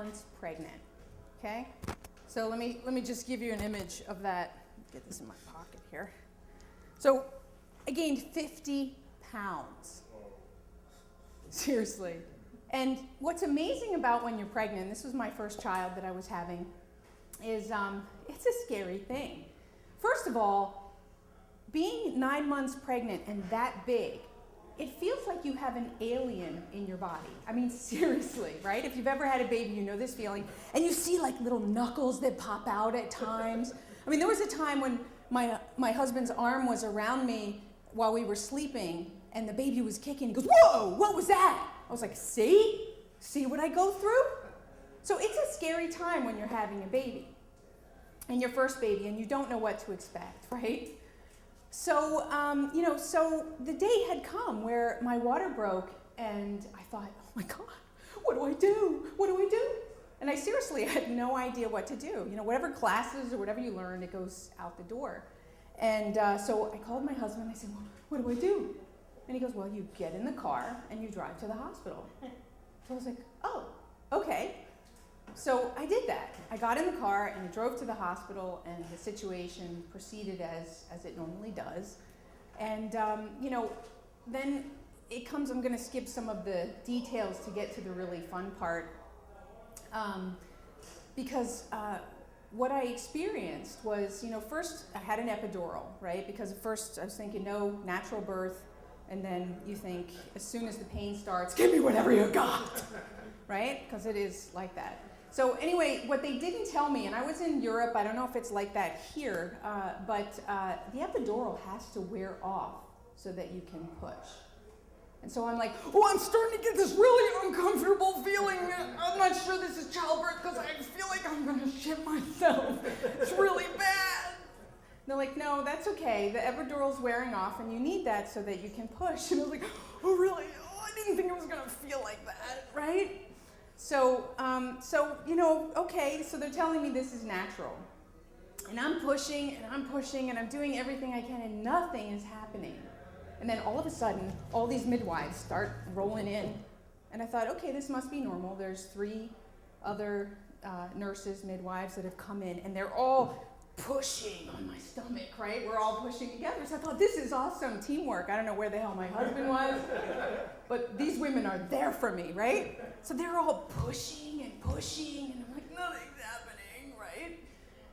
months pregnant, okay? So let me just give you an image of that. Get this in my pocket here. So I gained 50 pounds. Seriously. And what's amazing about when you're pregnant, this was my first child that I was having, is it's a scary thing. First of all, being 9 months pregnant and that big, it feels like you have an alien in your body. I mean, seriously, right? If you've ever had a baby, you know this feeling. And you see like little knuckles that pop out at times. I mean, there was a time when my husband's arm was around me while we were sleeping, and the baby was kicking. He goes, "Whoa, what was that?" I was like, see what I go through? So it's a scary time when you're having a baby, and your first baby, and you don't know what to expect, right? So, so the day had come where my water broke, and I thought, oh my God, what do I do? What do I do? And I seriously had no idea what to do. You know, whatever classes or whatever you learn, it goes out the door. And so I called my husband, and I said, well, what do I do? And he goes, well, you get in the car and you drive to the hospital. So I was like, oh, okay. So I did that. I got in the car and I drove to the hospital, and the situation proceeded as it normally does. And, then it comes, I'm going to skip some of the details to get to the really fun part. Because what I experienced was, first I had an epidural, right? Because at first I was thinking, no, natural birth. And then you think, as soon as the pain starts, give me whatever you got, right? Because it is like that. So anyway, what they didn't tell me, and I was in Europe, I don't know if it's like that here, but the epidural has to wear off so that you can push. And so I'm like, oh, I'm starting to get this really uncomfortable feeling. I'm not sure this is childbirth because I feel like I'm going to shit myself. It's really bad. They're like, no, that's okay. The epidural's wearing off, and you need that so that you can push. And I was like, oh, really? Oh, I didn't think it was going to feel like that, right? So, okay, so they're telling me this is natural. And I'm pushing, and I'm doing everything I can, and nothing is happening. And then all of a sudden, all these midwives start rolling in. And I thought, okay, this must be normal. There's 3 other nurses, midwives that have come in, and they're all pushing on my stomach, right? We're all pushing together. So I thought, this is awesome teamwork. I don't know where the hell my husband was, but these women are there for me, right? So they're all pushing, and I'm like, nothing's happening, right?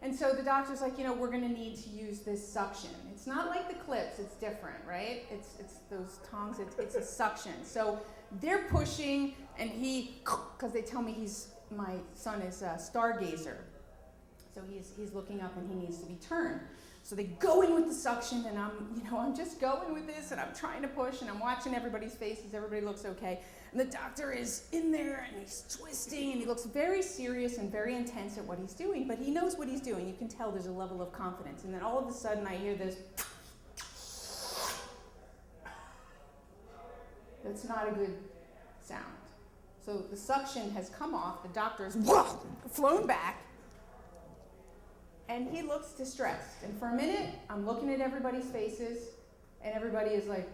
And so the doctor's like, we're going to need to use this suction. It's not like the clips, it's different, right? It's those tongs, it's a suction. So they're pushing, and because they tell me my son is a stargazer. So he's looking up, and he needs to be turned. So they go in with the suction, and I'm just going with this, and I'm trying to push, and I'm watching everybody's faces. Everybody looks okay. And the doctor is in there, and he's twisting, and he looks very serious and very intense at what he's doing, but he knows what he's doing. You can tell there's a level of confidence. And then all of a sudden, I hear this. That's not a good sound. So the suction has come off. The doctor's flown back. And he looks distressed. And for a minute, I'm looking at everybody's faces, and everybody is like,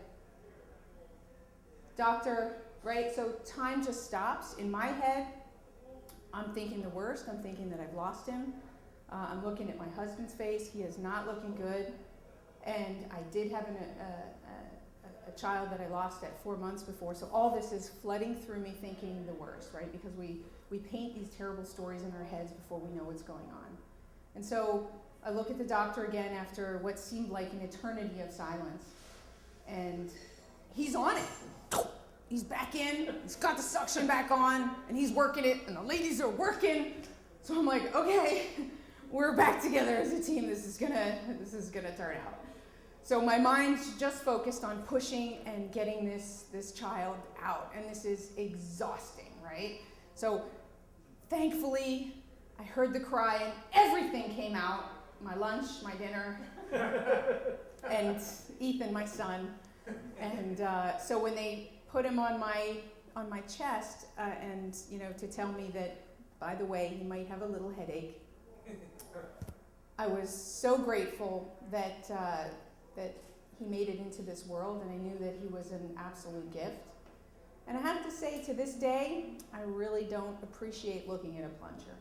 doctor, right? So time just stops. In my head, I'm thinking the worst. I'm thinking that I've lost him. I'm looking at my husband's face. He is not looking good. And I did have a child that I lost at 4 months before. So all this is flooding through me thinking the worst, right? Because we paint these terrible stories in our heads before we know what's going on. And so I look at the doctor again after what seemed like an eternity of silence. And he's on it. He's back in, he's got the suction back on, and he's working it, and the ladies are working. So I'm like, okay, we're back together as a team. This is gonna turn out. So my mind's just focused on pushing and getting this child out, and this is exhausting, right? So thankfully, I heard the cry, and everything came out. My lunch, my dinner, and Ethan, my son. And so when they put him on my chest, and to tell me that, by the way, he might have a little headache, I was so grateful that he made it into this world, and I knew that he was an absolute gift. And I have to say, to this day, I really don't appreciate looking at a plunger.